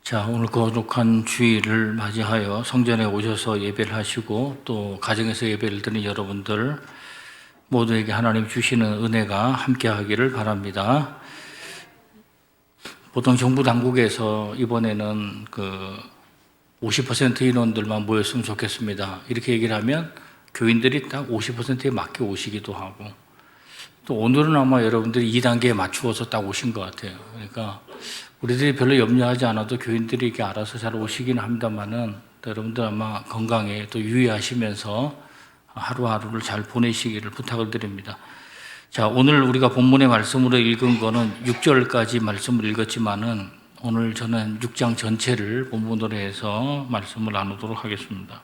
자, 오늘 거룩한 주일을 맞이하여 성전에 오셔서 예배를 하시고 또 가정에서 예배를 드리는 여러분들 모두에게 하나님 주시는 은혜가 함께 하기를 바랍니다. 보통 정부 당국에서 이번에는 50% 인원들만 모였으면 좋겠습니다. 이렇게 얘기를 하면 교인들이 딱 50%에 맞게 오시기도 하고, 또 오늘은 아마 여러분들이 2단계에 맞추어서 딱 오신 것 같아요. 그러니까 우리들이 별로 염려하지 않아도 교인들이 이렇게 알아서 잘 오시긴 합니다만은, 여러분들 아마 건강에 또 유의하시면서 하루하루를 잘 보내시기를 부탁을 드립니다. 자, 오늘 우리가 본문의 말씀으로 읽은 거는 6절까지 말씀을 읽었지만은 오늘 저는 6장 전체를 본문으로 해서 말씀을 나누도록 하겠습니다.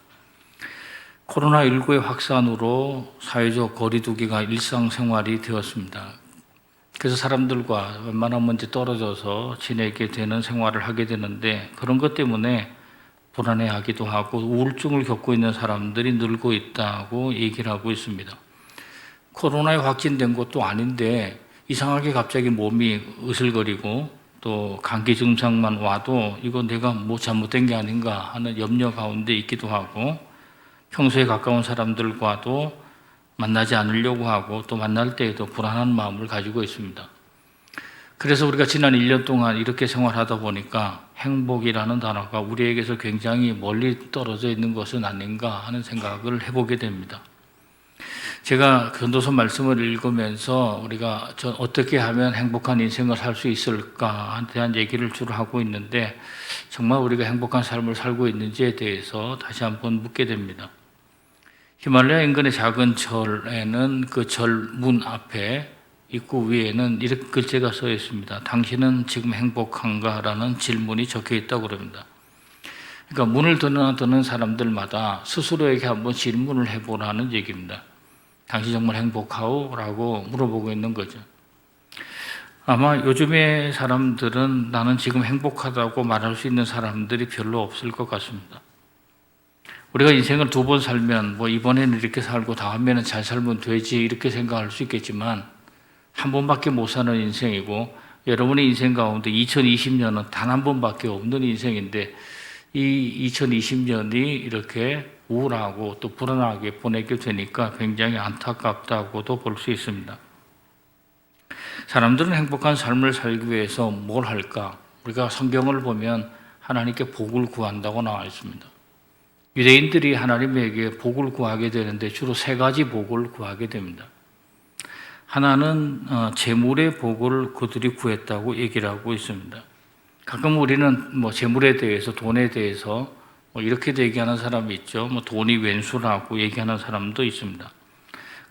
코로나19의 확산으로 사회적 거리두기가 일상생활이 되었습니다. 그래서 사람들과 웬만하면 이제 떨어져서 지내게 되는 생활을 하게 되는데, 그런 것 때문에 불안해하기도 하고 우울증을 겪고 있는 사람들이 늘고 있다고 얘기를 하고 있습니다. 코로나에 확진된 것도 아닌데 이상하게 갑자기 몸이 으슬거리고 또 감기 증상만 와도 이거 내가 뭐 잘못된 게 아닌가 하는 염려 가운데 있기도 하고, 평소에 가까운 사람들과도 만나지 않으려고 하고 또 만날 때에도 불안한 마음을 가지고 있습니다. 그래서 우리가 지난 1년 동안 이렇게 생활하다 보니까 행복이라는 단어가 우리에게서 굉장히 멀리 떨어져 있는 것은 아닌가 하는 생각을 해보게 됩니다. 제가 전도서 말씀을 읽으면서 우리가 어떻게 하면 행복한 인생을 살 수 있을까에 대한 얘기를 주로 하고 있는데, 정말 우리가 행복한 삶을 살고 있는지에 대해서 다시 한번 묻게 됩니다. 히말라야 인근의 작은 절에는 그 절 문 앞에 입구 위에는 이렇게 글자가 써 있습니다. 당신은 지금 행복한가? 라는 질문이 적혀 있다고 그럽니다. 그러니까 문을 드는 사람들마다 스스로에게 한번 질문을 해보라는 얘기입니다. 당신 정말 행복하오? 라고 물어보고 있는 거죠. 아마 요즘의 사람들은 나는 지금 행복하다고 말할 수 있는 사람들이 별로 없을 것 같습니다. 우리가 인생을 2번 살면 이번에는 이렇게 살고 다음에는 잘 살면 되지 이렇게 생각할 수 있겠지만, 한 번밖에 못 사는 인생이고, 여러분의 인생 가운데 2020년은 단 한 번밖에 없는 인생인데, 이 2020년이 이렇게 우울하고 또 불안하게 보내게 되니까 굉장히 안타깝다고도 볼 수 있습니다. 사람들은 행복한 삶을 살기 위해서 뭘 할까? 우리가 성경을 보면 하나님께 복을 구한다고 나와 있습니다. 유대인들이 하나님에게 복을 구하게 되는데 주로 3가지 복을 구하게 됩니다. 하나는 재물의 복을 그들이 구했다고 얘기를 하고 있습니다. 가끔 우리는 재물에 대해서, 돈에 대해서 이렇게도 얘기하는 사람이 있죠. 돈이 왼수라고 얘기하는 사람도 있습니다.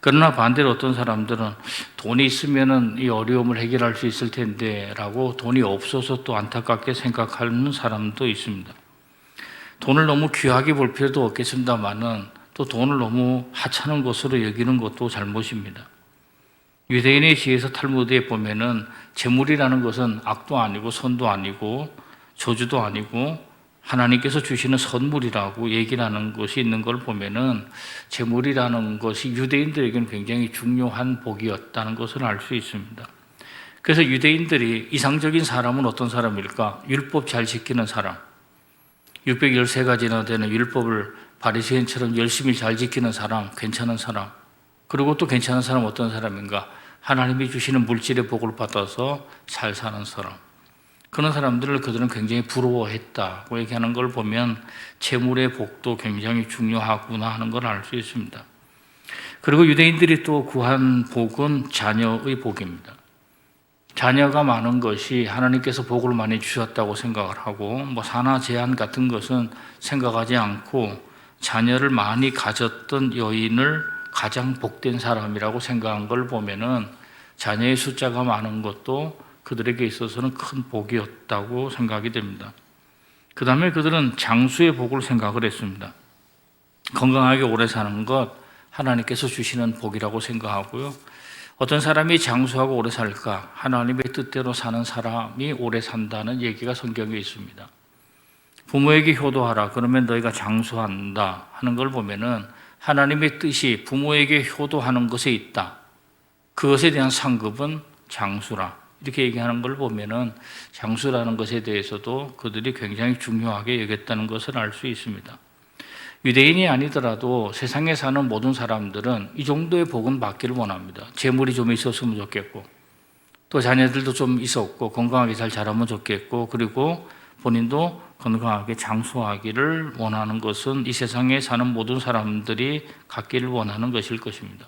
그러나 반대로 어떤 사람들은 돈이 있으면은 이 어려움을 해결할 수 있을 텐데 라고 돈이 없어서 또 안타깝게 생각하는 사람도 있습니다. 돈을 너무 귀하게 볼 필요도 없겠습니다만은 또 돈을 너무 하찮은 것으로 여기는 것도 잘못입니다. 유대인의 시에서 탈무드에 보면은 재물이라는 것은 악도 아니고 선도 아니고 저주도 아니고 하나님께서 주시는 선물이라고 얘기를 하는 것이 있는 걸 보면은 재물이라는 것이 유대인들에게는 굉장히 중요한 복이었다는 것을 알 수 있습니다. 그래서 유대인들이 이상적인 사람은 어떤 사람일까? 율법 잘 지키는 사람, 613가지나 되는 율법을 바리새인처럼 열심히 잘 지키는 사람, 괜찮은 사람. 그리고 또 괜찮은 사람 어떤 사람인가? 하나님이 주시는 물질의 복을 받아서 잘 사는 사람. 그런 사람들을 그들은 굉장히 부러워했다고 얘기하는 걸 보면 재물의 복도 굉장히 중요하구나 하는 걸 알 수 있습니다. 그리고 유대인들이 또 구한 복은 자녀의 복입니다. 자녀가 많은 것이 하나님께서 복을 많이 주셨다고 생각을 하고, 산하 제한 같은 것은 생각하지 않고 자녀를 많이 가졌던 여인을 가장 복된 사람이라고 생각한 걸 보면은 자녀의 숫자가 많은 것도 그들에게 있어서는 큰 복이었다고 생각이 됩니다. 그 다음에 그들은 장수의 복을 생각을 했습니다. 건강하게 오래 사는 것 하나님께서 주시는 복이라고 생각하고요. 어떤 사람이 장수하고 오래 살까? 하나님의 뜻대로 사는 사람이 오래 산다는 얘기가 성경에 있습니다. 부모에게 효도하라. 그러면 너희가 장수한다 하는 걸 보면은 하나님의 뜻이 부모에게 효도하는 것에 있다. 그것에 대한 상급은 장수라. 이렇게 얘기하는 걸 보면은 장수라는 것에 대해서도 그들이 굉장히 중요하게 여겼다는 것을 알 수 있습니다. 유대인이 아니더라도 세상에 사는 모든 사람들은 이 정도의 복은 받기를 원합니다. 재물이 좀 있었으면 좋겠고, 또 자녀들도 좀 있었고, 건강하게 잘 자라면 좋겠고, 그리고 본인도 건강하게 장수하기를 원하는 것은 이 세상에 사는 모든 사람들이 갖기를 원하는 것일 것입니다.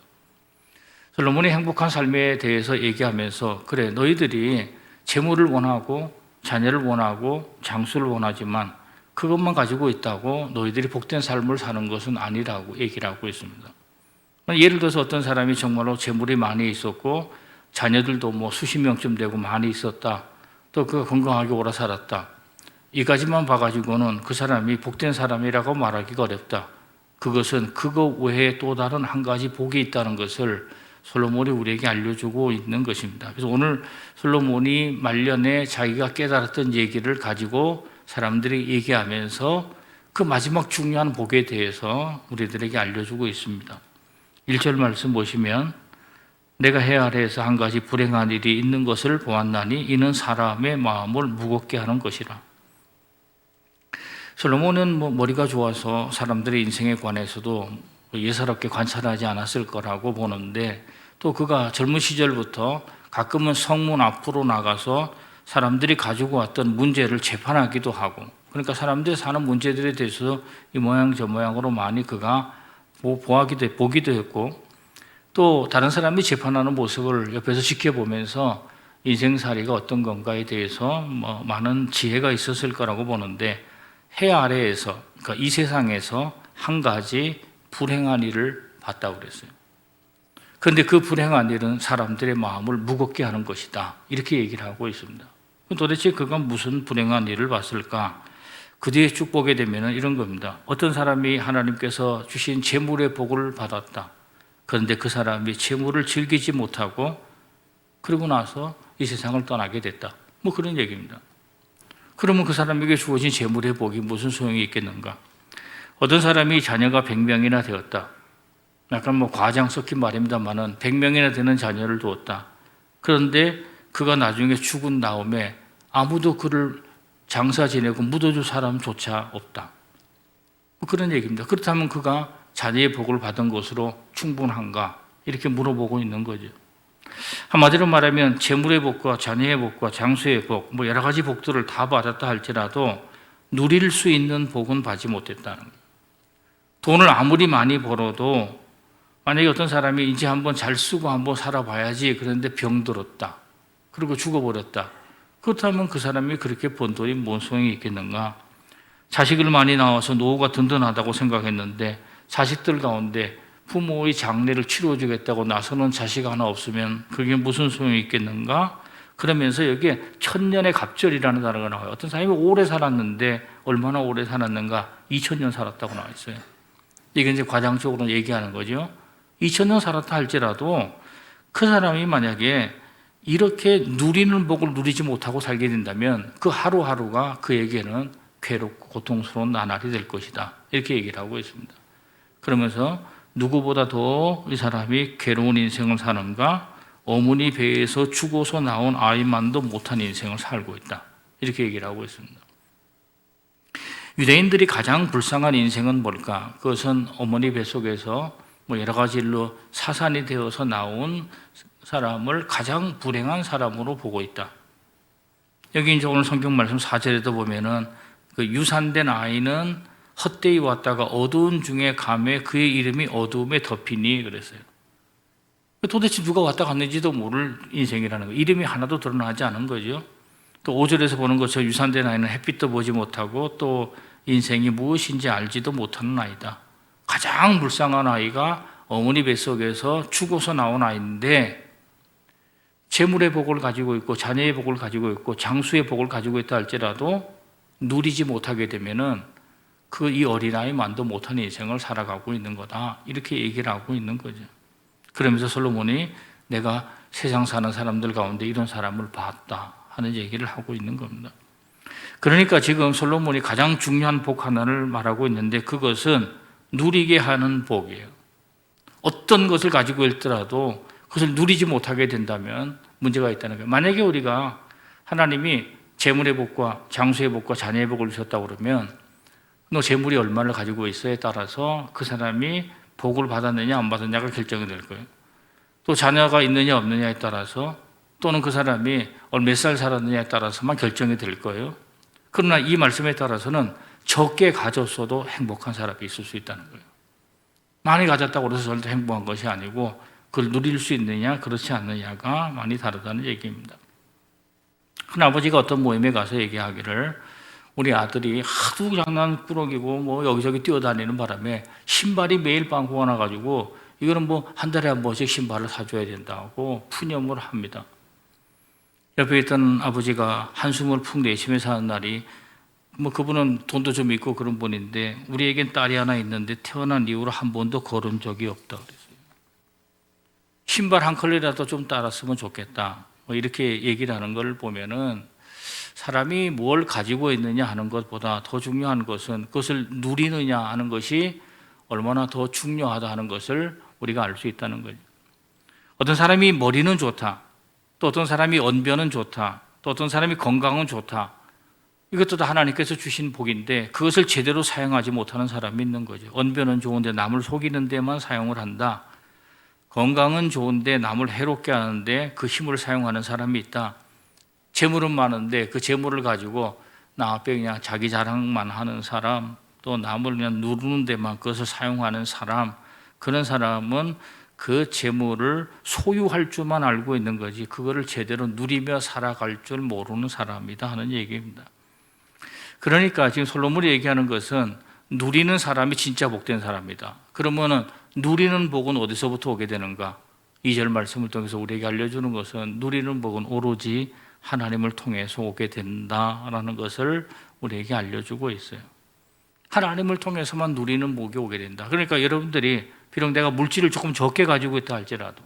솔로몬이 행복한 삶에 대해서 얘기하면서, 그래, 너희들이 재물을 원하고 자녀를 원하고 장수를 원하지만 그것만 가지고 있다고 너희들이 복된 삶을 사는 것은 아니라고 얘기를 하고 있습니다. 예를 들어서 어떤 사람이 정말로 재물이 많이 있었고 자녀들도 뭐 수십 명쯤 되고 많이 있었다, 또 그가 건강하게 오래 살았다, 이 가지만 봐가지고는 그 사람이 복된 사람이라고 말하기가 어렵다. 그것은 그거 외에 또 다른 한 가지 복이 있다는 것을 솔로몬이 우리에게 알려주고 있는 것입니다. 그래서 오늘 솔로몬이 말년에 자기가 깨달았던 얘기를 가지고 사람들이 얘기하면서 그 마지막 중요한 복에 대해서 우리들에게 알려주고 있습니다. 1절 말씀 보시면, 내가 해 아래에서 한 가지 불행한 일이 있는 것을 보았나니 이는 사람의 마음을 무겁게 하는 것이라. 솔로몬은 머리가 좋아서 사람들의 인생에 관해서도 예사롭게 관찰하지 않았을 거라고 보는데, 또 그가 젊은 시절부터 가끔은 성문 앞으로 나가서 사람들이 가지고 왔던 문제를 재판하기도 하고, 그러니까 사람들이 사는 문제들에 대해서 이 모양 저 모양으로 많이 그가 보기도 했고, 또 다른 사람이 재판하는 모습을 옆에서 지켜보면서 인생살이가 어떤 건가에 대해서 많은 지혜가 있었을 거라고 보는데, 해 아래에서, 그러니까 이 세상에서 한 가지 불행한 일을 봤다고 그랬어요. 그런데 그 불행한 일은 사람들의 마음을 무겁게 하는 것이다, 이렇게 얘기를 하고 있습니다. 도대체 그가 무슨 불행한 일을 봤을까? 그 뒤에 쭉 보게 되면 이런 겁니다. 어떤 사람이 하나님께서 주신 재물의 복을 받았다. 그런데 그 사람이 재물을 즐기지 못하고 그러고 나서 이 세상을 떠나게 됐다, 그런 얘기입니다. 그러면 그 사람에게 주어진 재물의 복이 무슨 소용이 있겠는가? 어떤 사람이 자녀가 100명이나 되었다. 약간 과장 섞인 말입니다만은 100명이나 되는 자녀를 두었다. 그런데 그가 나중에 죽은 다음에 아무도 그를 장사 지내고 묻어줄 사람조차 없다, 그런 얘기입니다. 그렇다면 그가 자녀의 복을 받은 것으로 충분한가? 이렇게 물어보고 있는 거죠. 한마디로 말하면 재물의 복과 자녀의 복과 장수의 복, 여러 가지 복들을 다 받았다 할지라도 누릴 수 있는 복은 받지 못했다는 거예요. 돈을 아무리 많이 벌어도 만약에 어떤 사람이 이제 한번 잘 쓰고 한번 살아봐야지, 그런데 병들었다, 그리고 죽어버렸다. 그렇다면 그 사람이 그렇게 번 돈이 뭔 소용이 있겠는가? 자식을 많이 낳아서 노후가 든든하다고 생각했는데 자식들 가운데 부모의 장례를 치러주겠다고 나서는 자식 하나 없으면 그게 무슨 소용이 있겠는가? 그러면서 여기에 천년의 갑절이라는 단어가 나와요. 어떤 사람이 오래 살았는데 얼마나 오래 살았는가? 2000년 살았다고 나와 있어요. 이게 이제 과장적으로 얘기하는 거죠. 2000년 살았다 할지라도 그 사람이 만약에 이렇게 누리는 복을 누리지 못하고 살게 된다면 그 하루하루가 그에게는 괴롭고 고통스러운 나날이 될 것이다, 이렇게 얘기를 하고 있습니다. 그러면서 누구보다 더 이 사람이 괴로운 인생을 사는가? 어머니 배에서 죽어서 나온 아이만도 못한 인생을 살고 있다, 이렇게 얘기를 하고 있습니다. 유대인들이 가장 불쌍한 인생은 뭘까? 그것은 어머니 뱃속에서 여러 가지 일로 사산이 되어서 나온 사람을 가장 불행한 사람으로 보고 있다. 여기 이제 오늘 성경 말씀 4절에도 보면은 그 유산된 아이는 헛되이 왔다가 어두운 중에 감에 그의 이름이 어두움에 덮이니 그랬어요. 도대체 누가 왔다 갔는지도 모를 인생이라는 거예요. 이름이 하나도 드러나지 않은 거죠. 또 5절에서 보는 것처럼 유산된 아이는 햇빛도 보지 못하고 또 인생이 무엇인지 알지도 못하는 아이다. 가장 불쌍한 아이가 어머니 뱃속에서 죽어서 나온 아이인데 재물의 복을 가지고 있고 자녀의 복을 가지고 있고 장수의 복을 가지고 있다 할지라도 누리지 못하게 되면은 이 어린아이만도 못한 인생을 살아가고 있는 거다, 이렇게 얘기를 하고 있는 거죠. 그러면서 솔로몬이 내가 세상 사는 사람들 가운데 이런 사람을 봤다 하는 얘기를 하고 있는 겁니다. 그러니까 지금 솔로몬이 가장 중요한 복 하나를 말하고 있는데 그것은 누리게 하는 복이에요. 어떤 것을 가지고 있더라도 그것을 누리지 못하게 된다면 문제가 있다는 거예요. 만약에 우리가 하나님이 재물의 복과 장수의 복과 자녀의 복을 주셨다고 그러면 너 재물이 얼마를 가지고 있어에 따라서 그 사람이 복을 받았느냐 안 받았느냐가 결정이 될 거예요. 또 자녀가 있느냐 없느냐에 따라서 또는 그 사람이 몇 살 살았느냐에 따라서만 결정이 될 거예요. 그러나 이 말씀에 따라서는 적게 가졌어도 행복한 사람이 있을 수 있다는 거예요. 많이 가졌다고 해서 절대 행복한 것이 아니고 그걸 누릴 수 있느냐 그렇지 않느냐가 많이 다르다는 얘기입니다. 큰 아버지가 어떤 모임에 가서 얘기하기를 우리 아들이 하도 장난꾸러기고 뭐 여기저기 뛰어다니는 바람에 신발이 매일 빵꾸가 나가지고 이거는 뭐 한 달에 한 번씩 신발을 사줘야 된다고 푸념을 합니다. 옆에 있던 아버지가 한숨을 푹 내쉬면서 하는 날이 뭐 그분은 돈도 좀 있고 그런 분인데 우리에겐 딸이 하나 있는데 태어난 이후로 한 번도 걸은 적이 없다 그랬어요. 신발 한 컬레라도 좀 따랐으면 좋겠다. 뭐 이렇게 얘기를 하는 걸 보면은 사람이 뭘 가지고 있느냐 하는 것보다 더 중요한 것은 그것을 누리느냐 하는 것이 얼마나 더 중요하다 하는 것을 우리가 알 수 있다는 거죠. 어떤 사람이 머리는 좋다. 또 어떤 사람이 언변은 좋다. 또 어떤 사람이 건강은 좋다. 이것도 다 하나님께서 주신 복인데 그것을 제대로 사용하지 못하는 사람이 있는 거죠. 언변은 좋은데 남을 속이는 데만 사용을 한다. 건강은 좋은데 남을 해롭게 하는데 그 힘을 사용하는 사람이 있다. 재물은 많은데 그 재물을 가지고 나 앞에 그냥 자기 자랑만 하는 사람, 또 남을 그냥 누르는 데만 그것을 사용하는 사람, 그런 사람은 그 재물을 소유할 줄만 알고 있는 거지 그거를 제대로 누리며 살아갈 줄 모르는 사람이다 하는 얘기입니다. 그러니까 지금 솔로몬이 얘기하는 것은 누리는 사람이 진짜 복된 사람이다. 그러면은 누리는 복은 어디서부터 오게 되는가? 2절 말씀을 통해서 우리에게 알려주는 것은 누리는 복은 오로지 하나님을 통해서 오게 된다라는 것을 우리에게 알려주고 있어요. 하나님을 통해서만 누리는 복이 오게 된다. 그러니까 여러분들이 비록 내가 물질을 조금 적게 가지고 있다 할지라도,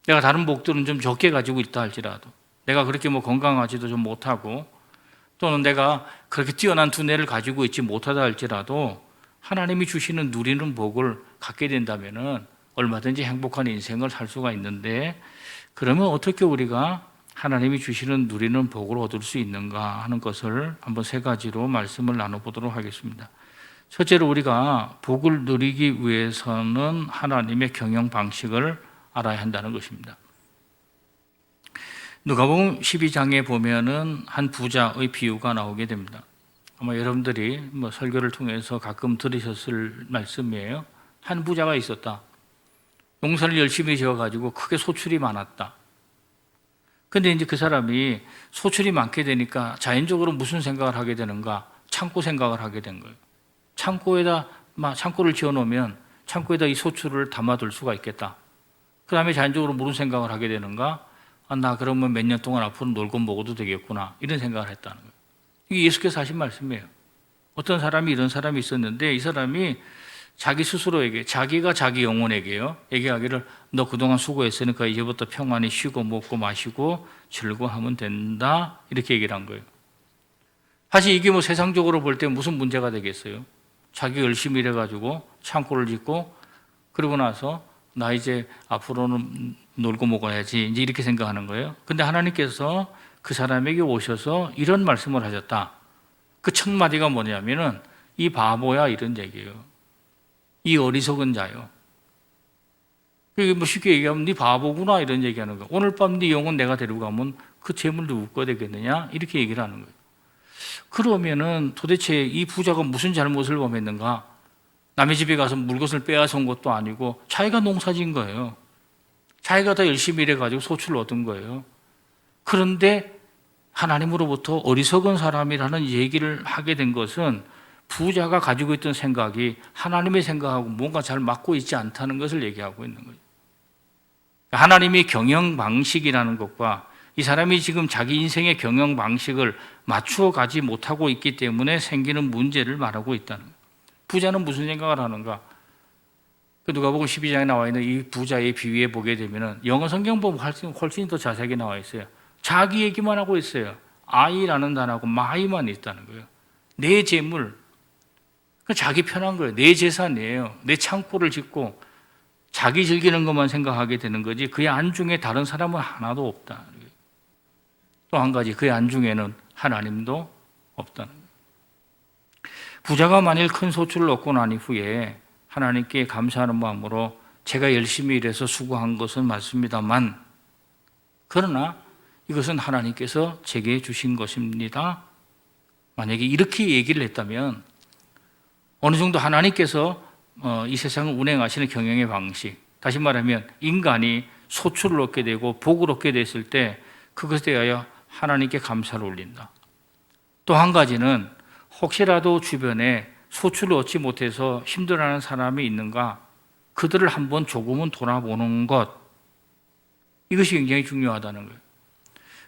내가 다른 복들은 좀 적게 가지고 있다 할지라도, 내가 그렇게 뭐 건강하지도 좀 못하고, 또는 내가 그렇게 뛰어난 두뇌를 가지고 있지 못하다 할지라도 하나님이 주시는 누리는 복을 갖게 된다면은 얼마든지 행복한 인생을 살 수가 있는데, 그러면 어떻게 우리가 하나님이 주시는 누리는 복을 얻을 수 있는가 하는 것을 한번 세 가지로 말씀을 나눠보도록 하겠습니다. 첫째로 우리가 복을 누리기 위해서는 하나님의 경영 방식을 알아야 한다는 것입니다. 누가복음 12장에 보면은 한 부자의 비유가 나오게 됩니다. 아마 여러분들이 뭐 설교를 통해서 가끔 들으셨을 말씀이에요. 한 부자가 있었다. 농사를 열심히 지어가지고 크게 소출이 많았다. 근데 이제 그 사람이 소출이 많게 되니까 자연적으로 무슨 생각을 하게 되는가? 창고 생각을 하게 된 거예요. 창고를 지어 놓으면 창고에다 이 소출을 담아둘 수가 있겠다. 그 다음에 자연적으로 무슨 생각을 하게 되는가? 나 그러면 몇 년 동안 앞으로 놀고 먹어도 되겠구나. 이런 생각을 했다는 거예요. 이게 예수께서 하신 말씀이에요. 어떤 사람이 이런 사람이 있었는데 이 사람이 자기 스스로에게, 자기가 자기 영혼에게요, 얘기하기를 너 그동안 수고했으니까 이제부터 평안히 쉬고 먹고 마시고 즐거워하면 된다. 이렇게 얘기를 한 거예요. 사실 이게 뭐 세상적으로 볼 때 무슨 문제가 되겠어요? 자기 열심히 일해가지고 창고를 짓고 그러고 나서 나 이제 앞으로는 놀고 먹어야지 이제 이렇게 생각하는 거예요. 근데 하나님께서 그 사람에게 오셔서 이런 말씀을 하셨다. 그 첫 마디가 뭐냐면은 이 바보야 이런 얘기예요. 이 어리석은 자요. 이게 뭐 쉽게 얘기하면 네 바보구나 이런 얘기하는 거예요. 오늘 밤 네 영혼 내가 데리고 가면 그 재물 누구 거 되겠느냐 이렇게 얘기를 하는 거예요. 그러면은 도대체 이 부자가 무슨 잘못을 범했는가? 남의 집에 가서 물것을 빼앗은 것도 아니고 자기가 농사진 거예요. 자기가 다 열심히 일해가지고 소출을 얻은 거예요. 그런데 하나님으로부터 어리석은 사람이라는 얘기를 하게 된 것은 부자가 가지고 있던 생각이 하나님의 생각하고 뭔가 잘 맞고 있지 않다는 것을 얘기하고 있는 거예요. 하나님의 경영 방식이라는 것과 이 사람이 지금 자기 인생의 경영 방식을 맞추어 가지 못하고 있기 때문에 생기는 문제를 말하고 있다는 거예요. 부자는 무슨 생각을 하는가? 누가복음 12장에 나와 있는 이 부자의 비유에 보게 되면 영어 성경 보면 훨씬 더 자세하게 나와 있어요. 자기 얘기만 하고 있어요. I라는 단어하고 my만 있다는 거예요. 내 재물, 자기 편한 거예요. 내 재산이에요. 내 창고를 짓고 자기 즐기는 것만 생각하게 되는 거지 그의 안중에 다른 사람은 하나도 없다. 또 한 가지, 그의 안중에는 하나님도 없다는 거예요. 부자가 만일 큰 소출을 얻고 난 이후에 하나님께 감사하는 마음으로 제가 열심히 일해서 수고한 것은 맞습니다만 그러나 이것은 하나님께서 제게 주신 것입니다. 만약에 이렇게 얘기를 했다면 어느 정도 하나님께서 이 세상을 운행하시는 경영의 방식, 다시 말하면 인간이 소출을 얻게 되고 복을 얻게 됐을 때 그것에 대하여 하나님께 감사를 올린다. 또 한 가지는 혹시라도 주변에 소출을 얻지 못해서 힘들어하는 사람이 있는가 그들을 한번 조금은 돌아보는 것, 이것이 굉장히 중요하다는 거예요.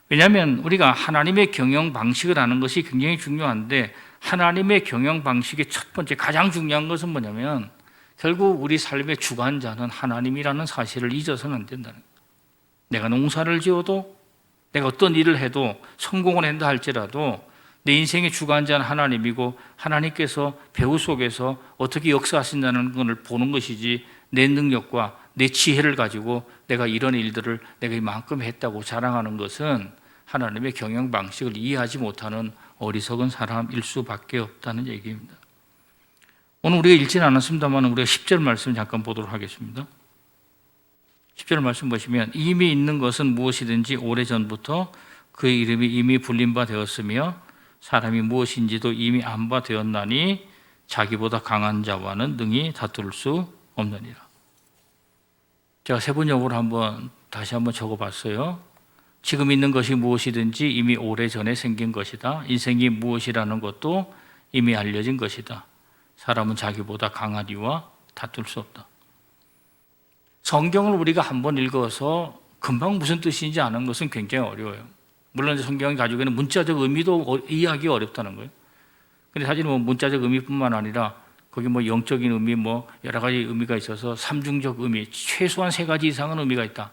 왜냐하면 우리가 하나님의 경영 방식을 아는 것이 굉장히 중요한데 하나님의 경영 방식의 첫 번째 가장 중요한 것은 뭐냐면 결국 우리 삶의 주관자는 하나님이라는 사실을 잊어서는 안 된다는 거예요. 내가 농사를 지어도 내가 어떤 일을 해도 성공을 한다 할지라도 내 인생의 주관자는 하나님이고 하나님께서 배후 속에서 어떻게 역사하신다는 것을 보는 것이지 내 능력과 내 지혜를 가지고 내가 이런 일들을 내가 이만큼 했다고 자랑하는 것은 하나님의 경영 방식을 이해하지 못하는 어리석은 사람일 수밖에 없다는 얘기입니다. 오늘 우리가 읽지는 않았습니다만 우리가 10절 말씀 잠깐 보도록 하겠습니다. 10절 말씀 보시면 이미 있는 것은 무엇이든지 오래전부터 그의 이름이 이미 불린 바 되었으며 사람이 무엇인지도 이미 안 바 되었나니 자기보다 강한 자와는 능히 다툴 수 없느니라. 제가 세번역으로 다시 한번 적어봤어요. 지금 있는 것이 무엇이든지 이미 오래전에 생긴 것이다. 인생이 무엇이라는 것도 이미 알려진 것이다. 사람은 자기보다 강하니와 다툴 수 없다. 성경을 우리가 한번 읽어서 금방 무슨 뜻인지 아는 것은 굉장히 어려워요. 물론 성경이 가지고 있는 문자적 의미도 이해하기 어렵다는 거예요. 근데 사실 문자적 의미뿐만 아니라 거기 영적인 의미 여러 가지 의미가 있어서 삼중적 의미, 최소한 3가지 이상은 의미가 있다.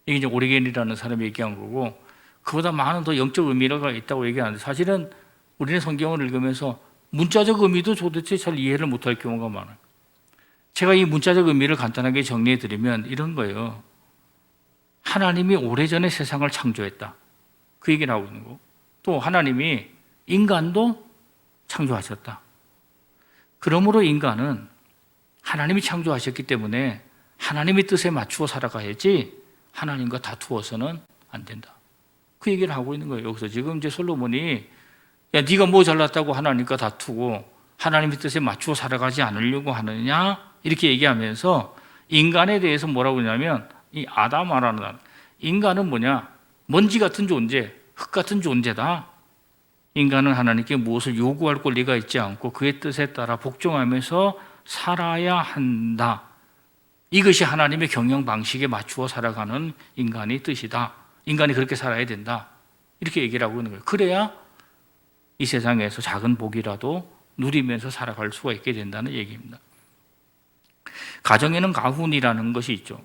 이게 이제 오리겐이라는 사람이 얘기한 거고 그보다 많은 더 영적 의미가 있다고 얘기하는데 사실은 우리는 성경을 읽으면서 문자적 의미도 도대체 잘 이해를 못할 경우가 많아요. 제가 이 문자적 의미를 간단하게 정리해 드리면 이런 거예요. 하나님이 오래전에 세상을 창조했다. 그 얘기를 하고 있는 거고 또 하나님이 인간도 창조하셨다. 그러므로 인간은 하나님이 창조하셨기 때문에 하나님의 뜻에 맞추어 살아가야지 하나님과 다투어서는 안 된다. 그 얘기를 하고 있는 거예요. 여기서 지금 이제 솔로몬이 야 네가 뭐 잘났다고 하나님과 다투고 하나님의 뜻에 맞추어 살아가지 않으려고 하느냐 이렇게 얘기하면서 인간에 대해서 뭐라고 하냐면 이 아담아라는 사람, 인간은 뭐냐? 먼지 같은 존재, 흙 같은 존재다. 인간은 하나님께 무엇을 요구할 권리가 있지 않고 그의 뜻에 따라 복종하면서 살아야 한다. 이것이 하나님의 경영 방식에 맞추어 살아가는 인간의 뜻이다. 인간이 그렇게 살아야 된다. 이렇게 얘기를 하고 있는 거예요. 그래야 이 세상에서 작은 복이라도 누리면서 살아갈 수가 있게 된다는 얘기입니다. 가정에는 가훈이라는 것이 있죠.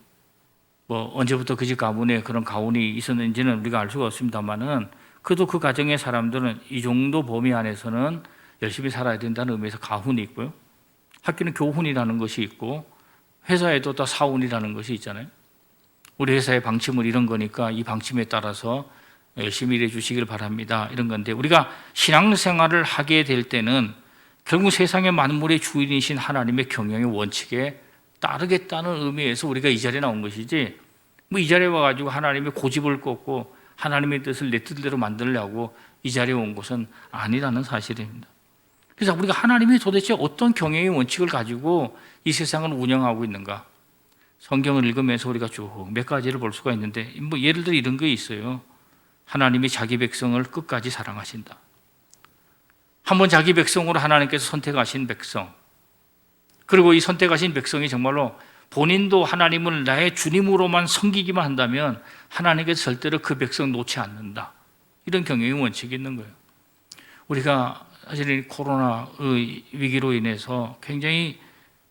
언제부터 그 집 가문에 그런 가훈이 있었는지는 우리가 알 수가 없습니다만은 그래도 그 가정의 사람들은 이 정도 범위 안에서는 열심히 살아야 된다는 의미에서 가훈이 있고요. 학교는 교훈이라는 것이 있고 회사에도 또 사훈이라는 것이 있잖아요. 우리 회사의 방침은 이런 거니까 이 방침에 따라서 열심히 일해 주시길 바랍니다. 이런 건데 우리가 신앙생활을 하게 될 때는 결국 세상의 만물의 주인이신 하나님의 경영의 원칙에 따르겠다는 의미에서 우리가 이 자리에 나온 것이지 이 자리에 와가지고 하나님의 고집을 꺾고 하나님의 뜻을 내 뜻대로 만들려고 이 자리에 온 것은 아니라는 사실입니다. 그래서 우리가 하나님이 도대체 어떤 경영의 원칙을 가지고 이 세상을 운영하고 있는가 성경을 읽으면서 우리가 쭉 몇 가지를 볼 수가 있는데 예를 들어 이런 게 있어요. 하나님이 자기 백성을 끝까지 사랑하신다. 한번 자기 백성으로 하나님께서 선택하신 백성, 그리고 이 선택하신 백성이 정말로 본인도 하나님을 나의 주님으로만 섬기기만 한다면 하나님께서 절대로 그 백성 놓지 않는다. 이런 경영의 원칙이 있는 거예요. 우리가 사실 코로나의 위기로 인해서 굉장히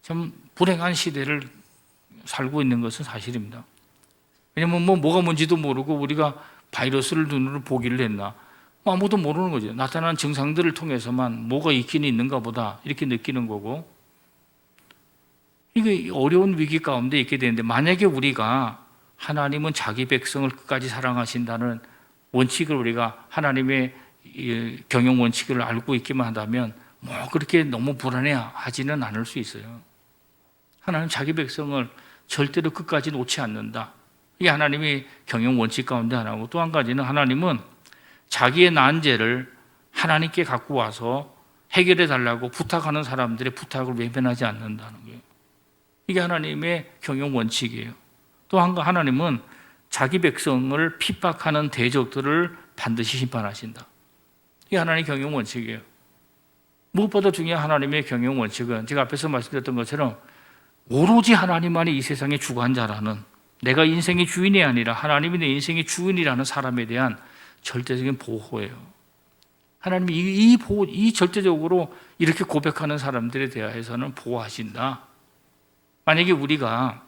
좀 불행한 시대를 살고 있는 것은 사실입니다. 왜냐하면 뭐가 뭔지도 모르고 우리가 바이러스를 눈으로 보기를 했나 아무도 모르는 거죠. 나타난 증상들을 통해서만 뭐가 있긴 있는가 보다 이렇게 느끼는 거고 이게 어려운 위기 가운데 있게 되는데, 만약에 우리가 하나님은 자기 백성을 끝까지 사랑하신다는 원칙을, 우리가 하나님의 경영 원칙을 알고 있기만 한다면 그렇게 너무 불안해하지는 않을 수 있어요. 하나님 자기 백성을 절대로 끝까지 놓지 않는다. 이게 하나님의 경영 원칙 가운데 하나고, 또 한 가지는 하나님은 자기의 난제를 하나님께 갖고 와서 해결해 달라고 부탁하는 사람들의 부탁을 외면하지 않는다는 거예요. 이게 하나님의 경영 원칙이에요. 또 하나님은 자기 백성을 핍박하는 대적들을 반드시 심판하신다. 이게 하나님의 경영 원칙이에요. 무엇보다 중요한 하나님의 경영 원칙은 제가 앞에서 말씀드렸던 것처럼 오로지 하나님만이 이 세상의 주관자라는, 내가 인생의 주인이 아니라 하나님이 내 인생의 주인이라는 사람에 대한 절대적인 보호예요. 하나님이 이 절대적으로 이렇게 고백하는 사람들에 대해서는 보호하신다. 만약에 우리가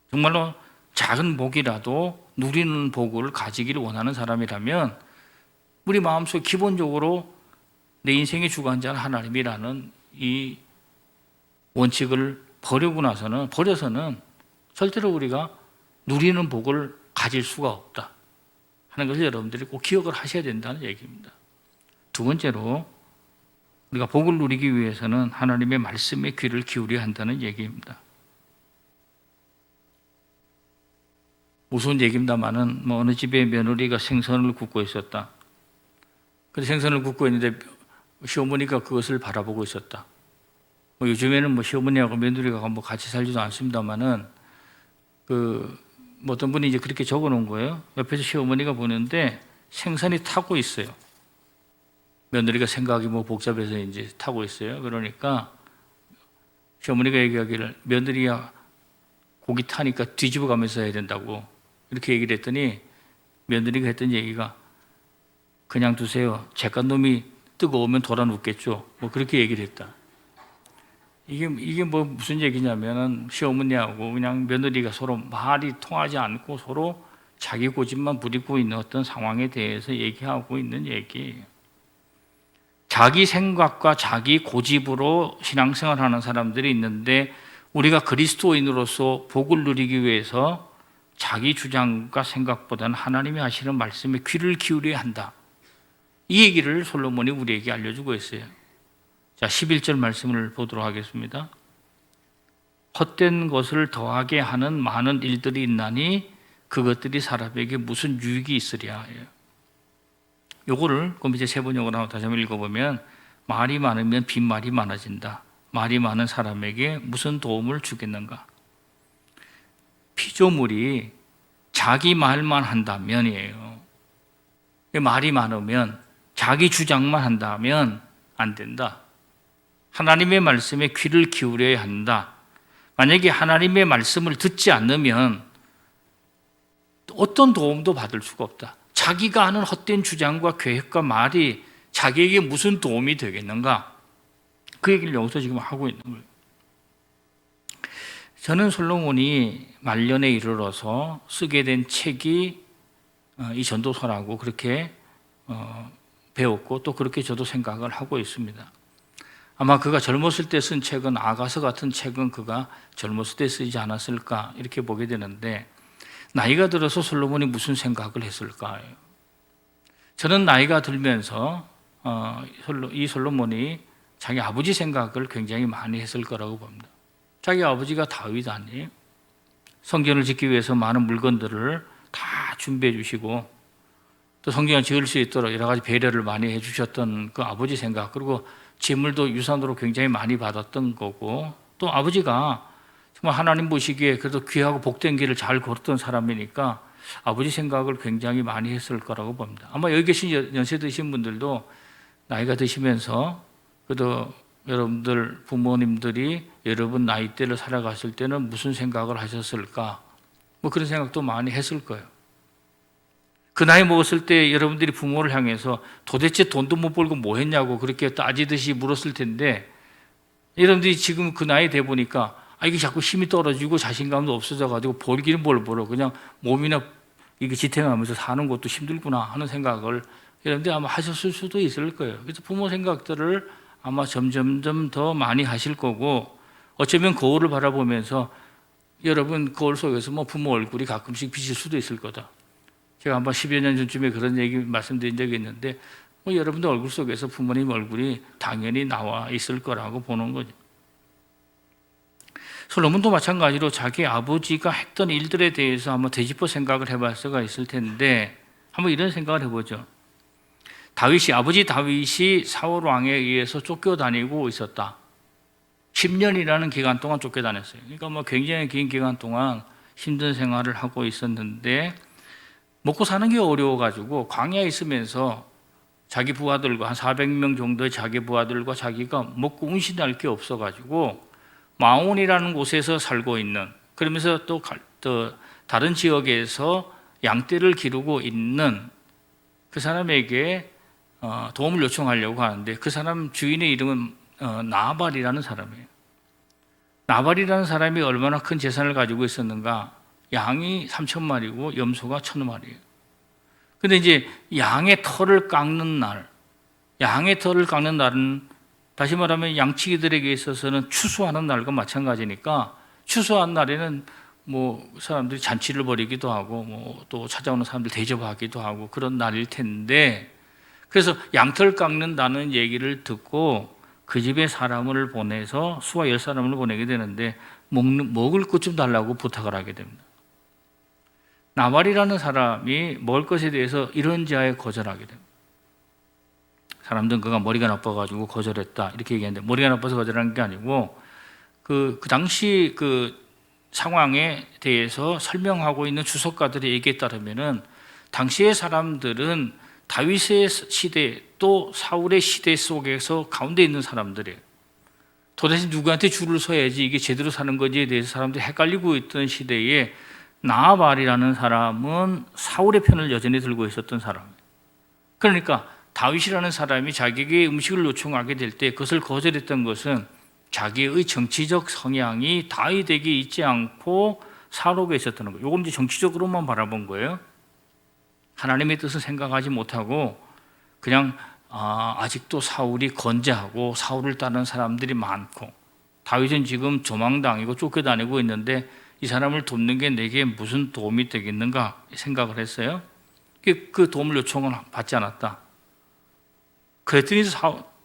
정말로 작은 복이라도 누리는 복을 가지기를 원하는 사람이라면 우리 마음속에 기본적으로 내 인생의 주관자는 하나님이라는 이 원칙을 버려서는 절대로 우리가 누리는 복을 가질 수가 없다 하는 것을 여러분들이 꼭 기억을 하셔야 된다는 얘기입니다. 두 번째로, 우리가 복을 누리기 위해서는 하나님의 말씀에 귀를 기울여야 한다는 얘기입니다. 무서운 얘기입니다만은 어느 집에 며느리가 생선을 굽고 있었다. 그래서 생선을 굽고 있는데 시어머니가 그것을 바라보고 있었다. 요즘에는 시어머니하고 며느리가 같이 살지도 않습니다만은 어떤 분이 이제 그렇게 적어 놓은 거예요. 옆에서 시어머니가 보는데 생선이 타고 있어요. 며느리가 생각이 복잡해서 이제 타고 있어요. 그러니까 시어머니가 얘기하기를, 며느리야 고기 타니까 뒤집어 가면서 해야 된다고 이렇게 얘기를 했더니, 며느리가 했던 얘기가, 그냥 두세요. 잿간 놈이 뜨거우면 돌아 눕겠죠. 그렇게 얘기를 했다. 이게 무슨 얘기냐면은, 시어머니하고 그냥 며느리가 서로 말이 통하지 않고 서로 자기 고집만 부리고 있는 어떤 상황에 대해서 얘기하고 있는 얘기예요. 자기 생각과 자기 고집으로 신앙생활하는 사람들이 있는데, 우리가 그리스도인으로서 복을 누리기 위해서 자기 주장과 생각보다는 하나님이 하시는 말씀에 귀를 기울여야 한다. 이 얘기를 솔로몬이 우리에게 알려주고 있어요. 자, 11절 말씀을 보도록 하겠습니다. 헛된 것을 더하게 하는 많은 일들이 있나니 그것들이 사람에게 무슨 유익이 있으랴. 요거를 그럼 이제 세번역으로 한번 다시 한번 읽어보면, 말이 많으면 빈말이 많아진다. 말이 많은 사람에게 무슨 도움을 주겠는가? 피조물이 자기 말만 한다면이에요. 말이 많으면 자기 주장만 한다면 안 된다. 하나님의 말씀에 귀를 기울여야 한다. 만약에 하나님의 말씀을 듣지 않으면 어떤 도움도 받을 수가 없다. 자기가 하는 헛된 주장과 계획과 말이 자기에게 무슨 도움이 되겠는가? 그 얘기를 여기서 지금 하고 있는 거예요. 저는 솔로몬이 말년에 이르러서 쓰게 된 책이 이 전도서라고 그렇게 배웠고, 또 그렇게 저도 생각을 하고 있습니다. 아마 그가 젊었을 때 쓴 책은, 아가서 같은 책은 그가 젊었을 때 쓰지 않았을까 이렇게 보게 되는데, 나이가 들어서 솔로몬이 무슨 생각을 했을까요? 저는 나이가 들면서 이 솔로몬이 자기 아버지 생각을 굉장히 많이 했을 거라고 봅니다. 자기 아버지가 다윗 아니에요? 성전을 짓기 위해서 많은 물건들을 다 준비해 주시고, 또 성전을 지을 수 있도록 여러 가지 배려를 많이 해 주셨던 그 아버지 생각, 그리고 재물도 유산으로 굉장히 많이 받았던 거고, 또 아버지가 정말 하나님 보시기에 그래도 귀하고 복된 길을 잘 걸었던 사람이니까 아버지 생각을 굉장히 많이 했을 거라고 봅니다. 아마 여기 계신 연세 드신 분들도 나이가 드시면서 그래도 여러분들 부모님들이 여러분 나이대를 살아갔을 때는 무슨 생각을 하셨을까? 그런 생각도 많이 했을 거예요. 그 나이 먹었을 때 여러분들이 부모를 향해서 도대체 돈도 못 벌고 뭐 했냐고 그렇게 따지듯이 물었을 텐데, 여러분들이 지금 그 나이 돼 보니까 이게 자꾸 힘이 떨어지고 자신감도 없어져가지고 벌기는 뭘 벌어. 그냥 몸이나 이게 지탱하면서 사는 것도 힘들구나 하는 생각을 여러분들이 아마 하셨을 수도 있을 거예요. 그래서 부모 생각들을 아마 점점점 더 많이 하실 거고, 어쩌면 거울을 바라보면서 여러분 거울 속에서 뭐 부모 얼굴이 가끔씩 비칠 수도 있을 거다. 제가 한번 10여 년 전쯤에 그런 얘기 말씀드린 적이 있는데 뭐 여러분들 얼굴 속에서 부모님 얼굴이 당연히 나와 있을 거라고 보는 거죠. 솔로몬도 마찬가지로 자기 아버지가 했던 일들에 대해서 한번 되짚어 생각을 해볼 수가 있을 텐데 한번 이런 생각을 해보죠. 아버지 다윗이 사울 왕에 의해서 쫓겨다니고 있었다. 10년이라는 기간 동안 쫓겨다녔어요. 그러니까 뭐 굉장히 긴 기간 동안 힘든 생활을 하고 있었는데 먹고 사는 게 어려워가지고 광야에 있으면서 자기 부하들과 한 400명 정도의 자기 부하들과 자기가 먹고 운신할 게 없어가지고 마온이라는 곳에서 살고 있는, 그러면서 또 다른 지역에서 양떼를 기르고 있는 그 사람에게 도움을 요청하려고 하는데 그 사람 주인의 이름은 나발이라는 사람이에요. 나발이라는 사람이 얼마나 큰 재산을 가지고 있었는가? 양이 3,000마리고 염소가 1,000마리예요. 근데 이제 양의 털을 깎는 날은 다시 말하면 양치기들에게 있어서는 추수하는 날과 마찬가지니까 추수한 날에는 뭐 사람들이 잔치를 벌이기도 하고 뭐 또 찾아오는 사람들 대접하기도 하고 그런 날일 텐데, 그래서 양털 깎는다는 얘기를 듣고 그 집에 사람을 보내서 수하 10사람을 보내게 되는데 먹을 것 좀 달라고 부탁을 하게 됩니다. 나발이라는 사람이 먹을 것에 대해서 이런지하에 거절하게 됩니다. 사람들은 그가 머리가 나빠가지고 거절했다 이렇게 얘기하는데 머리가 나빠서 거절한 게 아니고 그 당시 그 상황에 대해서 설명하고 있는 주석가들의 얘기에 따르면은 당시의 사람들은 다윗의 시대 또 사울의 시대 속에서 가운데 있는 사람들이에요. 도대체 누구한테 줄을 서야지 이게 제대로 사는 건지에 대해서 사람들이 헷갈리고 있던 시대에 나발이라는 사람은 사울의 편을 여전히 들고 있었던 사람이에요. 그러니까 다윗이라는 사람이 자기에게 음식을 요청하게 될 때 그것을 거절했던 것은 자기의 정치적 성향이 다윗에게 있지 않고 사울에게 있었다는 거예요. 요건 이제 정치적으로만 바라본 거예요. 하나님의 뜻을 생각하지 못하고 그냥 아직도 사울이 건재하고 사울을 따르는 사람들이 많고 다윗은 지금 조망당이고 쫓겨다니고 있는데 이 사람을 돕는 게 내게 무슨 도움이 되겠는가 생각을 했어요. 그 도움을 요청은 받지 않았다. 그랬더니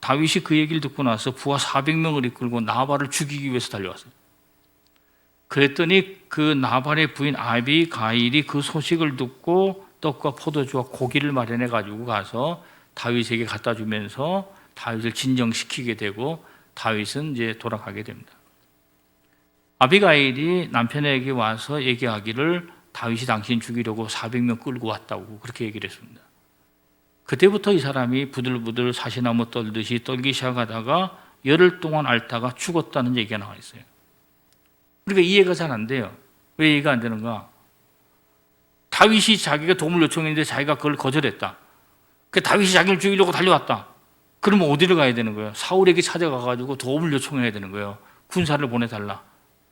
다윗이 그 얘기를 듣고 나서 부하 400명을 이끌고 나발을 죽이기 위해서 달려왔어요. 그랬더니 그 나발의 부인 아비가일이 그 소식을 듣고 떡과 포도주와 고기를 마련해 가지고 가서 다윗에게 갖다 주면서 다윗을 진정시키게 되고 다윗은 이제 돌아가게 됩니다. 아비가일이 남편에게 와서 얘기하기를 다윗이 당신 죽이려고 400명 끌고 왔다고 그렇게 얘기를 했습니다. 그때부터 이 사람이 부들부들 사시나무 떨듯이 떨기 시작하다가 열흘 동안 앓다가 죽었다는 얘기가 나와 있어요. 그러니까 이해가 잘 안 돼요. 왜 이해가 안 되는가? 다윗이 자기가 도움을 요청했는데 자기가 그걸 거절했다. 그 다윗이 자기를 죽이려고 달려왔다. 그러면 어디를 가야 되는 거예요? 사울에게 찾아가가지고 도움을 요청해야 되는 거예요. 군사를 보내달라.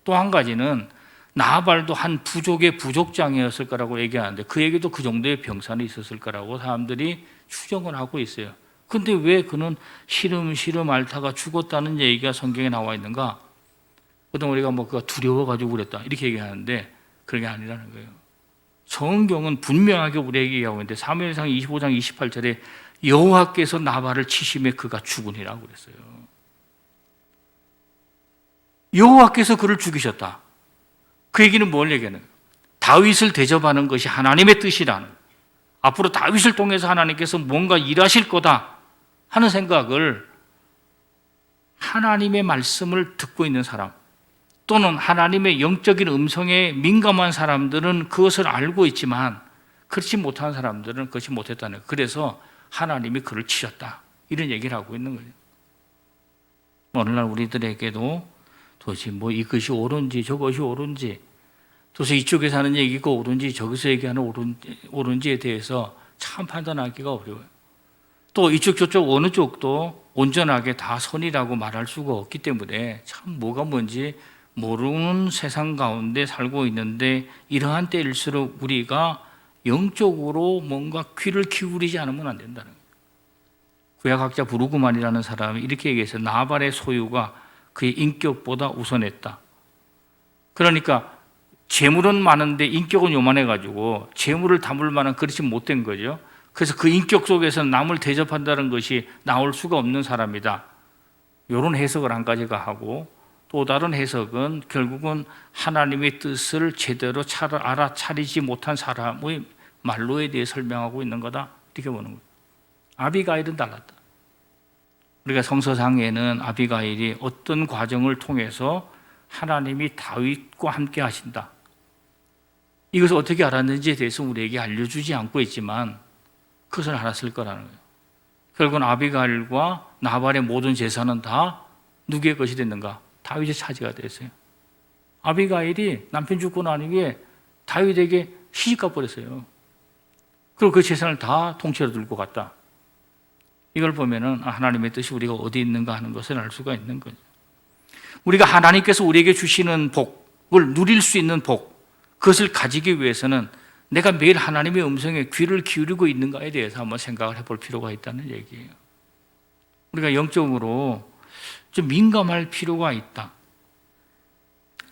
또 한 가지는 나발도 한 부족의 부족장이었을 거라고 얘기하는데 그에게도 그 정도의 병산이 있었을 거라고 사람들이 추정을 하고 있어요. 근데 왜 그는 시름시름 앓다가 죽었다는 얘기가 성경에 나와 있는가? 보통 우리가 뭐 그가 두려워가지고 그랬다 이렇게 얘기하는데 그런 게 아니라는 거예요. 성경은 분명하게 우리에게 얘기하고 있는데 사무엘상 25장 28절에 여호와께서 나발을 치심에 그가 죽으니라고 그랬어요. 여호와께서 그를 죽이셨다. 그 얘기는 뭘 얘기하는 거예요? 다윗을 대접하는 것이 하나님의 뜻이라는 거예요. 앞으로 다윗을 통해서 하나님께서 뭔가 일하실 거다 하는 생각을 하나님의 말씀을 듣고 있는 사람 또는 하나님의 영적인 음성에 민감한 사람들은 그것을 알고 있지만 그렇지 못한 사람들은 그것이 못했다는 거예요. 그래서 하나님이 그를 치셨다 이런 얘기를 하고 있는 거예요. 오늘날 우리들에게도 도대체 뭐 이것이 옳은지 저것이 옳은지 도대체 이쪽에서 하는 얘기가 옳은지 저기서 얘기하는 옳은지에 대해서 참 판단하기가 어려워요. 또 이쪽 저쪽 어느 쪽도 온전하게 다 선이라고 말할 수가 없기 때문에 참 뭐가 뭔지 모르는 세상 가운데 살고 있는데 이러한 때일수록 우리가 영적으로 뭔가 귀를 기울이지 않으면 안 된다는 거예요. 구약학자 브루그만이라는 사람이 이렇게 얘기했어요. 나발의 소유가 그의 인격보다 우선했다. 그러니까 재물은 많은데 인격은 요만해가지고 재물을 담을 만한 그릇이 못된 거죠. 그래서 그 인격 속에서 남을 대접한다는 것이 나올 수가 없는 사람이다. 이런 해석을 한 가지가 하고, 또 다른 해석은 결국은 하나님의 뜻을 제대로 알아차리지 못한 사람의 말로에 대해 설명하고 있는 거다, 이렇게 보는 거예요. 아비가일은 달랐다. 우리가 성서상에는 아비가일이 어떤 과정을 통해서 하나님이 다윗과 함께 하신다, 이것을 어떻게 알았는지에 대해서 우리에게 알려주지 않고 있지만 그것을 알았을 거라는 거예요. 결국은 아비가일과 나발의 모든 재산은 다 누구의 것이 됐는가? 다윗의 차지가 됐어요. 아비가일이 남편 죽고 난 후에 다윗에게 시집가 버렸어요. 그리고 그 재산을 다 통째로 들고 갔다. 이걸 보면은 하나님의 뜻이 우리가 어디 있는가 하는 것을 알 수가 있는 거죠. 우리가 하나님께서 우리에게 주시는 복을 누릴 수 있는 복, 그것을 가지기 위해서는 내가 매일 하나님의 음성에 귀를 기울이고 있는가에 대해서 한번 생각을 해볼 필요가 있다는 얘기예요. 우리가 영적으로 좀 민감할 필요가 있다.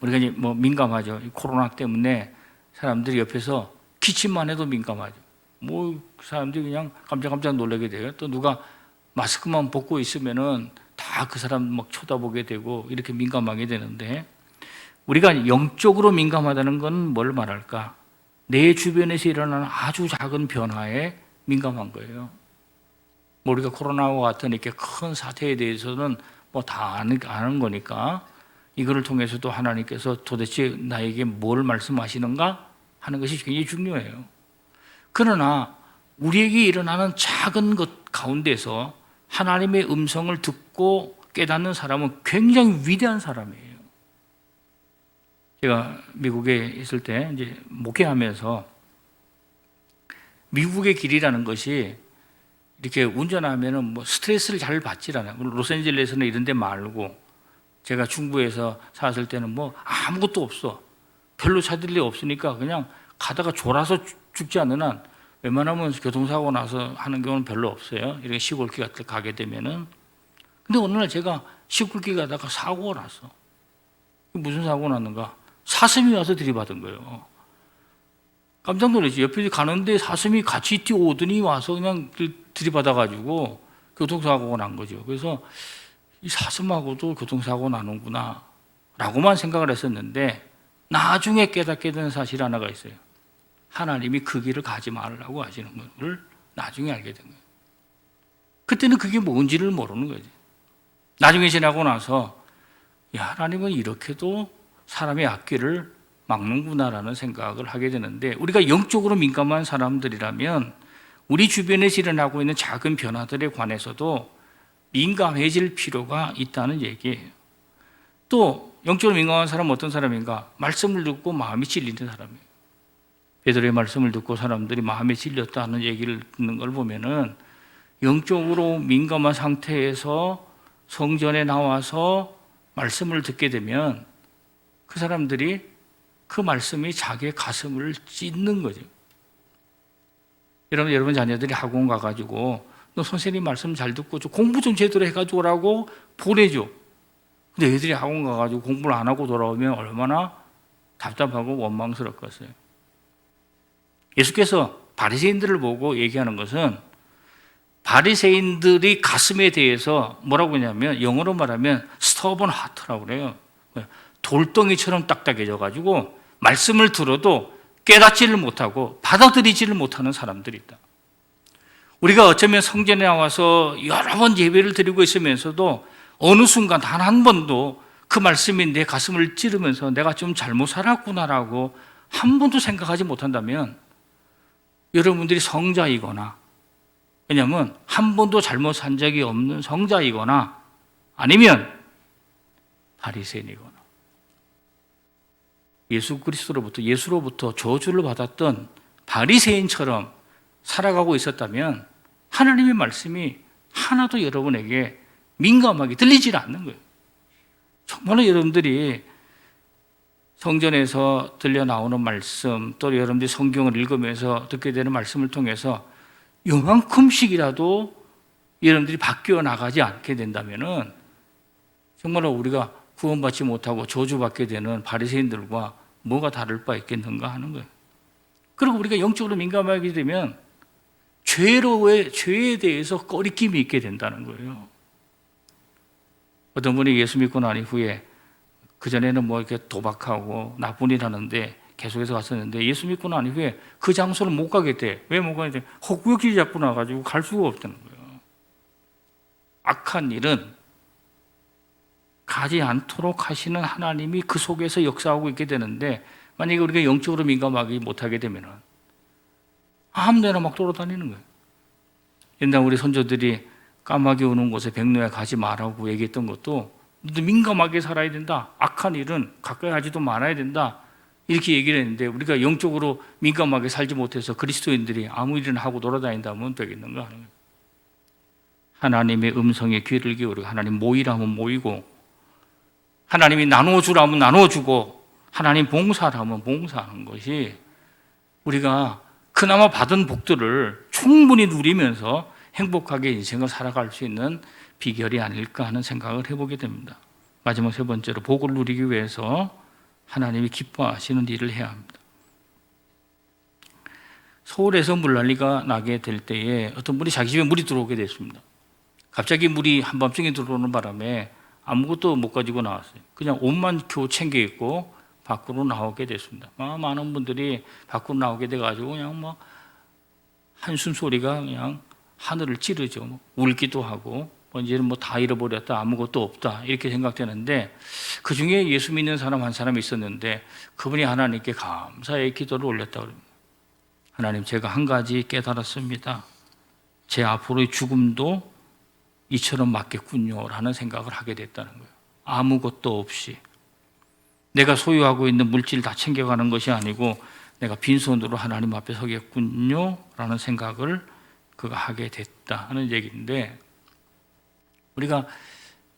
우리가 이제 민감하죠. 코로나 때문에 사람들이 옆에서 기침만 해도 민감하죠. 사람들이 그냥 깜짝깜짝 놀라게 돼요. 또 누가 마스크만 벗고 있으면은 다 그 사람 막 쳐다보게 되고 이렇게 민감하게 되는데, 우리가 영적으로 민감하다는 건 뭘 말할까? 내 주변에서 일어나는 아주 작은 변화에 민감한 거예요. 우리가 코로나와 같은 이렇게 큰 사태에 대해서는 다 아는 거니까 이거를 통해서도 하나님께서 도대체 나에게 뭘 말씀하시는가 하는 것이 굉장히 중요해요. 그러나 우리에게 일어나는 작은 것 가운데서 하나님의 음성을 듣고 깨닫는 사람은 굉장히 위대한 사람이에요. 제가 미국에 있을 때 이제 목회하면서 미국의 길이라는 것이 이렇게 운전하면은 스트레스를 잘 받질 않아요. 로스앤젤레스는 이런 데 말고, 제가 중부에서 살았을 때는 아무것도 없어. 별로 찾을 데 없으니까 그냥 가다가 졸아서 죽지 않는 한 웬만하면 교통사고 나서 하는 경우는 별로 없어요. 이렇게 시골길 같은 데 가게 되면은. 근데 어느 날 제가 시골길 가다가 사고가 났어. 무슨 사고가 났는가? 사슴이 와서 들이받은 거예요. 깜짝 놀랐지. 옆에 가는데 사슴이 같이 뛰어오더니 와서 그냥 들이받아가지고 교통사고가 난 거죠. 그래서 이 사슴하고도 교통사고 나는구나 라고만 생각을 했었는데, 나중에 깨닫게 된 사실 하나가 있어요. 하나님이 그 길을 가지 말라고 하시는 걸 나중에 알게 된 거예요. 그때는 그게 뭔지를 모르는 거지. 나중에 지나고 나서 하나님은 이렇게도 사람의 앞길을 막는구나라는 생각을 하게 되는데, 우리가 영적으로 민감한 사람들이라면 우리 주변에서 일어나고 있는 작은 변화들에 관해서도 민감해질 필요가 있다는 얘기예요. 또 영적으로 민감한 사람은 어떤 사람인가? 말씀을 듣고 마음이 찔리는 사람이에요. 베드로의 말씀을 듣고 사람들이 마음에 찔렸다는 얘기를 듣는 걸 보면은 영적으로 민감한 상태에서 성전에 나와서 말씀을 듣게 되면 그 사람들이 그 말씀이 자기의 가슴을 찢는 거죠. 여러분 자녀들이 학원 가가지고 너 선생님 말씀 잘 듣고 공부 좀 제대로 해가지고 오라고 보내줘. 근데 애들이 학원 가가지고 공부를 안 하고 돌아오면 얼마나 답답하고 원망스럽겠어요. 예수께서 바리새인들을 보고 얘기하는 것은, 바리새인들이 가슴에 대해서 뭐라고 하냐면, 영어로 말하면 stubborn heart라고 그래요. 돌덩이처럼 딱딱해져가지고 말씀을 들어도 깨닫지를 못하고 받아들이지를 못하는 사람들이 있다. 우리가 어쩌면 성전에 나와서 여러 번 예배를 드리고 있으면서도 어느 순간 단 한 번도 그 말씀이 내 가슴을 찌르면서 내가 좀 잘못 살았구나라고 한 번도 생각하지 못한다면 여러분들이 성자이거나, 왜냐하면 한 번도 잘못 산 적이 없는 성자이거나, 아니면 바리새인이거나 예수로부터 저주를 받았던 바리새인처럼 살아가고 있었다면 하나님의 말씀이 하나도 여러분에게 민감하게 들리질 않는 거예요. 정말로 여러분들이 성전에서 들려 나오는 말씀, 또 여러분들이 성경을 읽으면서 듣게 되는 말씀을 통해서 요만큼씩이라도 여러분들이 바뀌어 나가지 않게 된다면은 정말로 우리가 구원받지 못하고 저주받게 되는 바리새인들과 뭐가 다를 바 있겠는가 하는 거예요. 그리고 우리가 영적으로 민감하게 되면 죄에 대해서 꺼리낌이 있게 된다는 거예요. 어떤 분이 예수 믿고 난 이후에 그전에는 뭐 이렇게 도박하고 나쁜 일 하는데 계속해서 갔었는데 예수 믿고 난 이후에 그 장소를 못 가게 돼. 왜 못 가게 돼? 헛구역질이 자꾸 나가지고 갈 수가 없다는 거예요. 악한 일은 가지 않도록 하시는 하나님이 그 속에서 역사하고 있게 되는데 만약에 우리가 영적으로 민감하게 못하게 되면은 아무 데나 막 돌아다니는 거예요. 옛날 우리 선조들이 까마귀 오는 곳에 백로에 가지 말라고 얘기했던 것도 민감하게 살아야 된다. 악한 일은 가까이 하지도 말아야 된다. 이렇게 얘기를 했는데 우리가 영적으로 민감하게 살지 못해서 그리스도인들이 아무 일이나 하고 돌아다닌다면 되겠는가 하는 거예요. 하나님의 음성에 귀를 기울이고 하나님 모이라면 모이고 하나님이 나누어주라면 나누어주고 하나님 봉사라면 봉사하는 것이 우리가 그나마 받은 복들을 충분히 누리면서 행복하게 인생을 살아갈 수 있는 비결이 아닐까 하는 생각을 해보게 됩니다. 마지막 세 번째로 복을 누리기 위해서 하나님이 기뻐하시는 일을 해야 합니다. 서울에서 물난리가 나게 될 때에 어떤 분이 자기 집에 물이 들어오게 됐습니다. 갑자기 물이 한밤중에 들어오는 바람에 아무것도 못 가지고 나왔어요. 그냥 옷만 겨우 챙겨 입고 밖으로 나오게 됐습니다. 많은 분들이 밖으로 나오게 돼가지고 그냥 뭐 한숨 소리가 그냥 하늘을 찌르죠. 울기도 하고 이제는 뭐 다 잃어버렸다, 아무것도 없다 이렇게 생각되는데 그 중에 예수 믿는 사람 한 사람이 있었는데 그분이 하나님께 감사의 기도를 올렸다고 합니다. 하나님, 제가 한 가지 깨달았습니다. 제 앞으로의 죽음도 이처럼 맞겠군요 라는 생각을 하게 됐다는 거예요. 아무것도 없이 내가 소유하고 있는 물질 다 챙겨가는 것이 아니고 내가 빈손으로 하나님 앞에 서겠군요 라는 생각을 그가 하게 됐다 하는 얘기인데, 우리가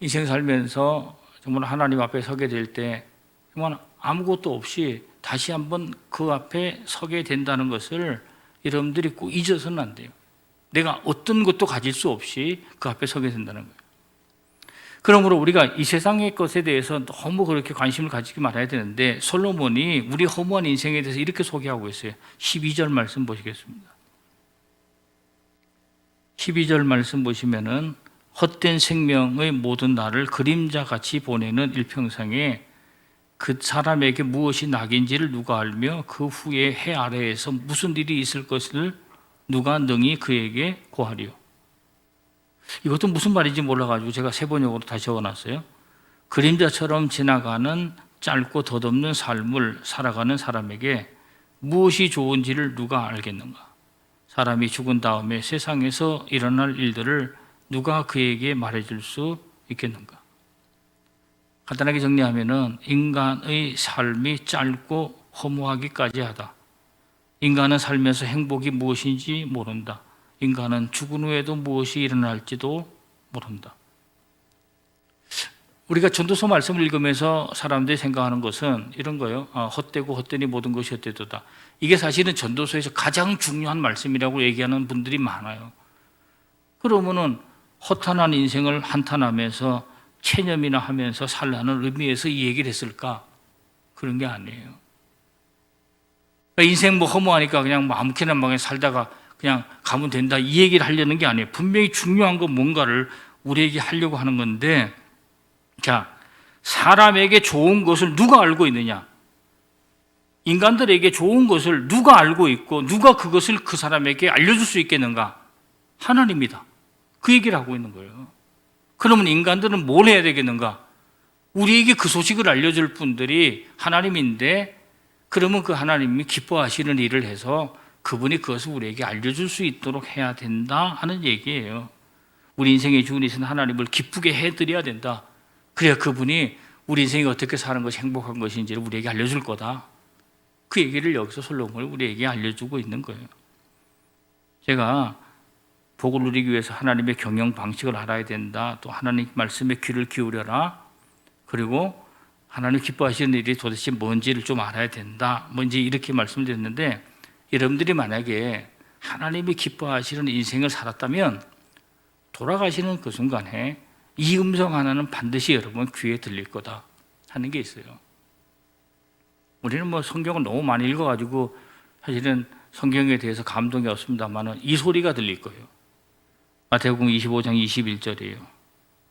인생 살면서 정말 하나님 앞에 서게 될 때 정말 아무것도 없이 다시 한번 그 앞에 서게 된다는 것을 여러분들이 꼭 잊어서는 안 돼요. 내가 어떤 것도 가질 수 없이 그 앞에 서게 된다는 거예요. 그러므로 우리가 이 세상의 것에 대해서 너무 그렇게 관심을 가지지 말아야 되는데 솔로몬이 우리 허무한 인생에 대해서 이렇게 소개하고 있어요. 12절 말씀 보시겠습니다. 12절 말씀 보시면은 헛된 생명의 모든 날을 그림자같이 보내는 일평생에 그 사람에게 무엇이 낙인지를 누가 알며 그 후에 해 아래에서 무슨 일이 있을 것을 누가 능히 그에게 고하리요. 이것도 무슨 말인지 몰라가지고 제가 세 번역으로 다시 적어놨어요. 그림자처럼 지나가는 짧고 덧없는 삶을 살아가는 사람에게 무엇이 좋은지를 누가 알겠는가? 사람이 죽은 다음에 세상에서 일어날 일들을 누가 그에게 말해줄 수 있겠는가? 간단하게 정리하면은 인간의 삶이 짧고 허무하기까지 하다. 인간은 살면서 행복이 무엇인지 모른다. 인간은 죽은 후에도 무엇이 일어날지도 모른다. 우리가 전도서 말씀을 읽으면서 사람들이 생각하는 것은 이런 거예요. 헛되고 헛되니 모든 것이 헛되도다. 이게 사실은 전도서에서 가장 중요한 말씀이라고 얘기하는 분들이 많아요. 그러면은 허탄한 인생을 한탄하면서 체념이나 하면서 살라는 의미에서 이 얘기를 했을까? 그런 게 아니에요. 인생 뭐 허무하니까 그냥 뭐 아무렇게나 막 살다가 그냥 가면 된다 이 얘기를 하려는 게 아니에요. 분명히 중요한 건 뭔가를 우리에게 하려고 하는 건데, 자, 사람에게 좋은 것을 누가 알고 있느냐? 인간들에게 좋은 것을 누가 알고 있고 누가 그것을 그 사람에게 알려줄 수 있겠는가? 하나님이다. 그 얘기를 하고 있는 거예요. 그러면 인간들은 뭘 해야 되겠는가? 우리에게 그 소식을 알려줄 분들이 하나님인데, 그러면 그 하나님이 기뻐하시는 일을 해서 그분이 그것을 우리에게 알려줄 수 있도록 해야 된다 하는 얘기예요. 우리 인생의 주인이신 하나님을 기쁘게 해드려야 된다. 그래야 그분이 우리 인생이 어떻게 사는 것이 행복한 것인지를 우리에게 알려줄 거다. 그 얘기를 여기서 솔로몬이 우리에게 알려주고 있는 거예요. 제가 복을 누리기 위해서 하나님의 경영 방식을 알아야 된다. 또 하나님 말씀에 귀를 기울여라. 그리고 하나님 기뻐하시는 일이 도대체 뭔지를 좀 알아야 된다. 뭔지 이렇게 말씀드렸는데, 여러분들이 만약에 하나님이 기뻐하시는 인생을 살았다면 돌아가시는 그 순간에 이 음성 하나는 반드시 여러분 귀에 들릴 거다 하는 게 있어요. 우리는 뭐 성경을 너무 많이 읽어가지고 사실은 성경에 대해서 감동이 없습니다만 이 소리가 들릴 거예요. 마태복음 25장 21절이에요.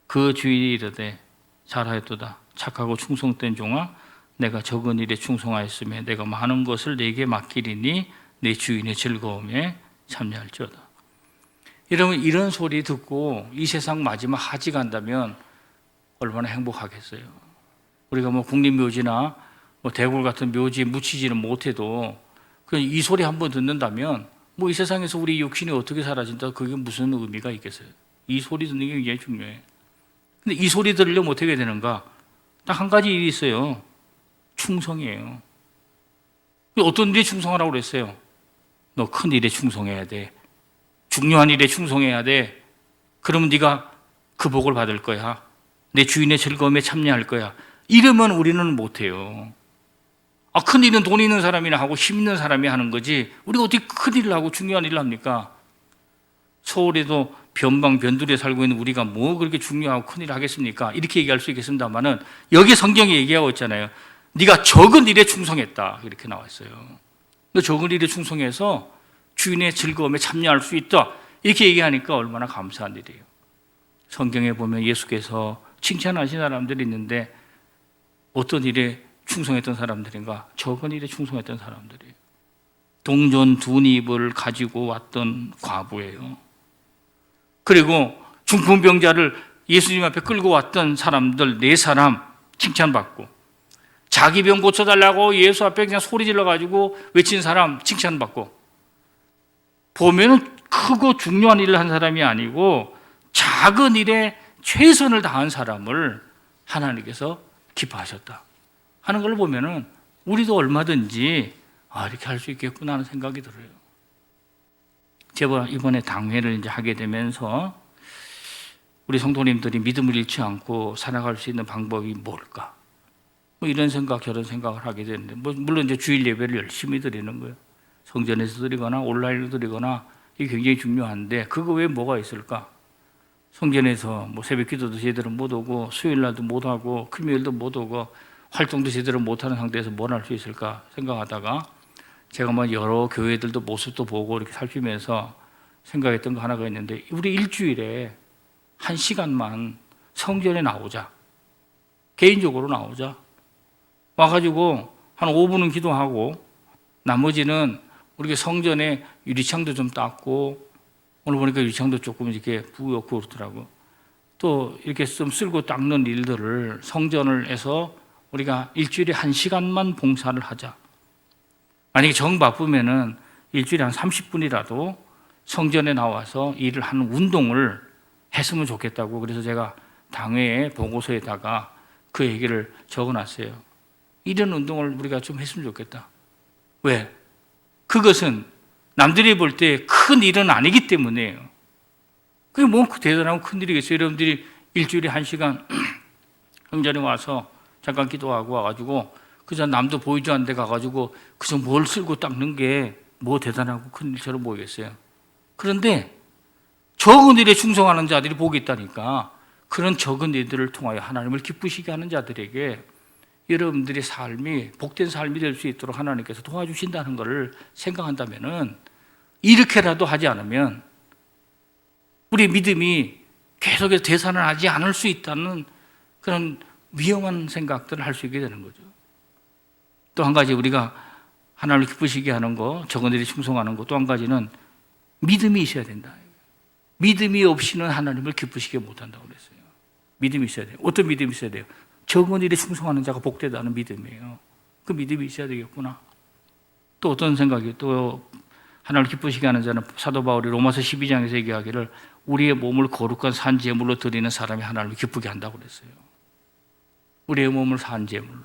그 주인이 이르되 잘하였도다 착하고 충성된 종아 내가 적은 일에 충성하였으며 내가 많은 것을 내게 맡기리니 내 주인의 즐거움에 참여할지어다. 여러분 이런 소리 듣고 이 세상 마지막 하지 간다면 얼마나 행복하겠어요. 우리가 뭐 국립묘지나 뭐 대굴 같은 묘지에 묻히지는 못해도 그냥 이 소리 한번 듣는다면 뭐 이 세상에서 우리 육신이 어떻게 사라진다 그게 무슨 의미가 있겠어요. 이 소리 듣는 게 굉장히 중요해요. 근데 이 소리 들으려면 어떻게 되는가? 딱 한 가지 일이 있어요. 충성이에요. 어떤 일에 충성하라고 그랬어요? 너 큰 일에 충성해야 돼. 중요한 일에 충성해야 돼. 그러면 네가 그 복을 받을 거야. 내 주인의 즐거움에 참여할 거야. 이러면 우리는 못해요. 큰 일은 돈 있는 사람이나 하고 힘 있는 사람이 하는 거지 우리가 어떻게 큰 일을 하고 중요한 일을 합니까? 서울에도 변방 변두리에 살고 있는 우리가 뭐 그렇게 중요하고 큰 일을 하겠습니까? 이렇게 얘기할 수 있겠습니다만은 여기 성경에 얘기하고 있잖아요. 네가 적은 일에 충성했다 이렇게 나와 있어요. 너 적은 일에 충성해서 주인의 즐거움에 참여할 수 있다 이렇게 얘기하니까 얼마나 감사한 일이에요. 성경에 보면 예수께서 칭찬하신 사람들이 있는데 어떤 일에 충성했던 사람들인가? 적은 일에 충성했던 사람들이에요. 동전 2닙을 가지고 왔던 과부예요. 그리고 중풍병자를 예수님 앞에 끌고 왔던 사람들 4사람 칭찬받고 자기 병 고쳐달라고 예수 앞에 그냥 소리 질러가지고 외친 사람 칭찬받고 보면은 크고 중요한 일을 한 사람이 아니고 작은 일에 최선을 다한 사람을 하나님께서 기뻐하셨다 하는 걸 보면은 우리도 얼마든지 이렇게 할 수 있겠구나 하는 생각이 들어요. 제가 이번에 당회를 이제 하게 되면서 우리 성도님들이 믿음을 잃지 않고 살아갈 수 있는 방법이 뭘까? 뭐 이런 생각, 저런 생각을 하게 되는데, 물론 이제 주일 예배를 열심히 드리는 거예요. 성전에서 드리거나 온라인으로 드리거나 이게 굉장히 중요한데, 그거 외에 뭐가 있을까? 성전에서 뭐 새벽 기도도 제대로 못 오고, 수요일 날도 못 하고, 금요일도 못 오고, 활동도 제대로 못 하는 상태에서 뭘 할 수 있을까 생각하다가, 제가 뭐 여러 교회들도 모습도 보고 이렇게 살피면서 생각했던 거 하나가 있는데, 우리 일주일에 1시간만 성전에 나오자. 개인적으로 나오자. 와가지고 한 5분은 기도하고 나머지는 우리가 성전에 유리창도 좀 닦고, 오늘 보니까 유리창도 조금 이렇게 부옇고 그렇더라고. 또 이렇게 좀 쓸고 닦는 일들을 성전을 해서 우리가 일주일에 1시간만 봉사를 하자. 만약에 정 바쁘면은 일주일에 한 30분이라도 성전에 나와서 일을 하는 운동을 했으면 좋겠다고, 그래서 제가 당회에 보고서에다가 그 얘기를 적어놨어요. 이런 운동을 우리가 좀 했으면 좋겠다. 왜? 그것은 남들이 볼 때 큰 일은 아니기 때문에요. 그게 뭐 대단하고 큰 일이겠어요. 여러분들이 일주일에 1시간 성전에 와서 잠깐 기도하고 와가지고 그저 남도 보이지 않는 데 가가지고 그저 뭘 쓸고 닦는 게 뭐 대단하고 큰 일처럼 보이겠어요. 그런데 적은 일에 충성하는 자들이 복이 있다니까, 그런 적은 일들을 통하여 하나님을 기쁘시게 하는 자들에게 여러분들의 삶이 복된 삶이 될 수 있도록 하나님께서 도와주신다는 것을 생각한다면은, 이렇게라도 하지 않으면 우리 믿음이 계속해서 되살아나지 않을 수 있다는 그런 위험한 생각들을 할 수 있게 되는 거죠. 또 한 가지 우리가 하나님을 기쁘시게 하는 거, 적은 일에 충성하는 거, 또 한 가지는 믿음이 있어야 된다. 믿음이 없이는 하나님을 기쁘시게 못한다고 그랬어요. 믿음이 있어야 돼요. 어떤 믿음이 있어야 돼요? 적은 일에 충성하는 자가 복되다는 믿음이에요. 그 믿음이 있어야 되겠구나. 또 어떤 생각이, 또 하나님을 기쁘시게 하는 자는 사도 바울이 로마서 12장에서 얘기하기를 우리의 몸을 거룩한 산 제물로 드리는 사람이 하나님을 기쁘게 한다고 그랬어요. 우리의 몸을 산 제물로.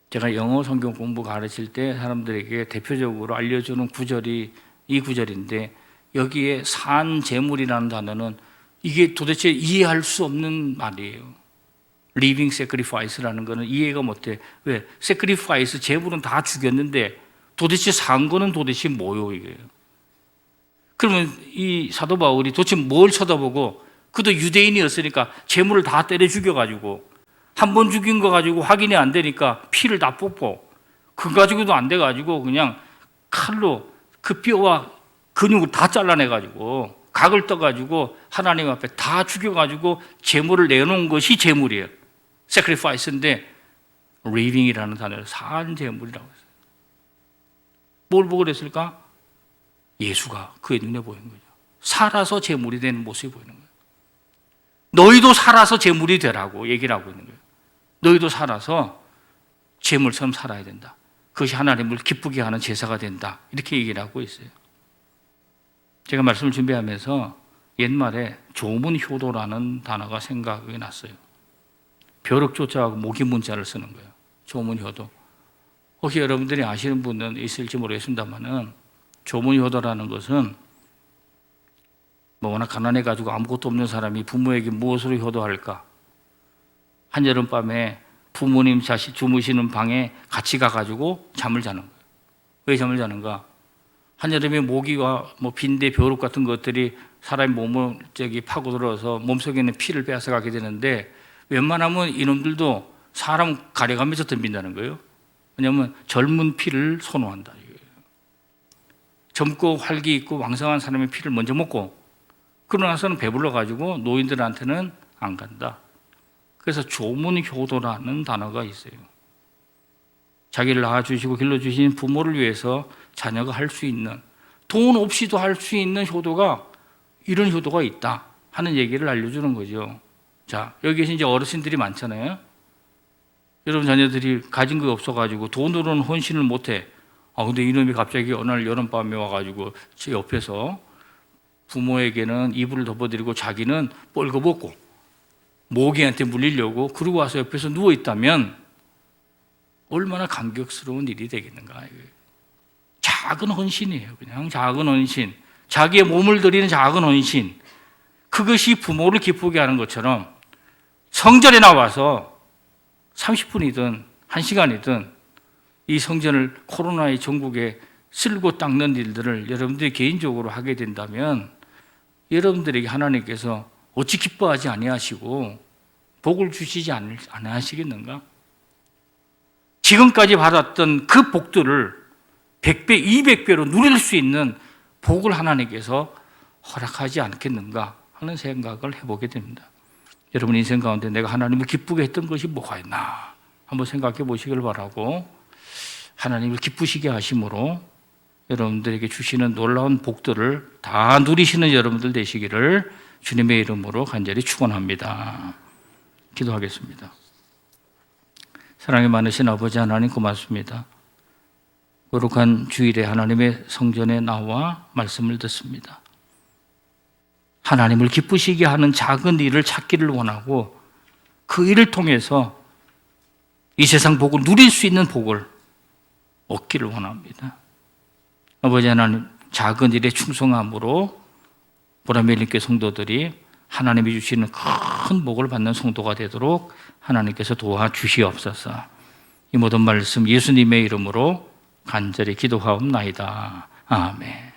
제가 영어 성경 공부 가르칠 때 사람들에게 대표적으로 알려주는 구절이 이 구절인데, 여기에 산 제물이라는 단어는 이게 도대체 이해할 수 없는 말이에요. living sacrifice라는 거는 이해가 못해. 왜? sacrifice, 제물은 다 죽였는데 도대체 산 거는 도대체 뭐요 이게? 그러면 이 사도 바울이 도대체 뭘 쳐다보고 그도 유대인이었으니까 재물을 다 때려 죽여가지고 한 번 죽인 거 가지고 확인이 안 되니까 피를 다 뽑고 그 가지고도 안 돼가지고 그냥 칼로 그 뼈와 근육을 다 잘라내가지고 각을 떠가지고 하나님 앞에 다 죽여가지고 재물을 내놓은 것이 재물이에요. sacrifice인데 living이라는 단어를 산 재물이라고 했어요. 뭘 보고 그랬을까? 예수가 그의 눈에 보이는 거죠. 살아서 재물이 되는 모습이 보이는 거예요. 너희도 살아서 재물이 되라고 얘기를 하고 있는 거예요. 너희도 살아서 재물처럼 살아야 된다. 그것이 하나님을 기쁘게 하는 제사가 된다. 이렇게 얘기를 하고 있어요. 제가 말씀을 준비하면서 옛말에 조문효도라는 단어가 생각이 났어요. 벼룩조자하고 모기문자를 쓰는 거예요. 조문효도. 혹시 여러분들이 아시는 분은 있을지 모르겠습니다만은 조문효도라는 것은 뭐 워낙 가난해가지고 아무것도 없는 사람이 부모에게 무엇으로 효도할까? 한여름밤에 부모님 자식 주무시는 방에 같이 가가지고 잠을 자는 거예요. 왜 잠을 자는가? 한여름에 모기와 뭐 빈대, 벼룩 같은 것들이 사람의 몸을 파고들어서 몸속에 있는 피를 빼앗아가게 되는데 웬만하면 이놈들도 사람 가려가면서 덤빈다는 거예요. 왜냐하면 젊은 피를 선호한다. 젊고 활기 있고 왕성한 사람의 피를 먼저 먹고 그러고 나서는 배불러가지고 노인들한테는 안 간다. 그래서 조문효도라는 단어가 있어요. 자기를 낳아주시고 길러주신 부모를 위해서 자녀가 할 수 있는, 돈 없이도 할 수 있는 효도가 이런 효도가 있다 하는 얘기를 알려주는 거죠. 자, 여기 계신 이제 어르신들이 많잖아요. 여러분 자녀들이 가진 게 없어가지고 돈으로는 헌신을 못해. 근데 이놈이 갑자기 어느 날 여름밤에 와가지고 제 옆에서 부모에게는 이불을 덮어드리고 자기는 뻘거벗고 모기한테 물리려고 그러고 와서 옆에서 누워있다면 얼마나 감격스러운 일이 되겠는가. 작은 헌신이에요. 그냥 작은 헌신. 자기의 몸을 드리는 작은 헌신. 그것이 부모를 기쁘게 하는 것처럼 성전에 나와서 30분이든 1시간이든 이 성전을 코로나의 전국에 쓸고 닦는 일들을 여러분들이 개인적으로 하게 된다면 여러분들에게 하나님께서 어찌 기뻐하지 아니하시고 복을 주시지 아니하시겠는가? 지금까지 받았던 그 복들을 100배, 200배로 누릴 수 있는 복을 하나님께서 허락하지 않겠는가 하는 생각을 해보게 됩니다. 여러분 인생 가운데 내가 하나님을 기쁘게 했던 것이 뭐가 있나 한번 생각해 보시길 바라고, 하나님을 기쁘시게 하심으로 여러분들에게 주시는 놀라운 복들을 다 누리시는 여러분들 되시기를 주님의 이름으로 간절히 축원합니다. 기도하겠습니다. 사랑이 많으신 아버지 하나님 고맙습니다. 거룩한 주일에 하나님의 성전에 나와 말씀을 듣습니다. 하나님을 기쁘시게 하는 작은 일을 찾기를 원하고 그 일을 통해서 이 세상 복을 누릴 수 있는 복을 얻기를 원합니다. 아버지 하나님, 작은 일에 충성함으로 보라멜리교 성도들이 하나님이 주시는 큰 복을 받는 성도가 되도록 하나님께서 도와주시옵소서. 이 모든 말씀 예수님의 이름으로 간절히 기도하옵나이다. 아멘.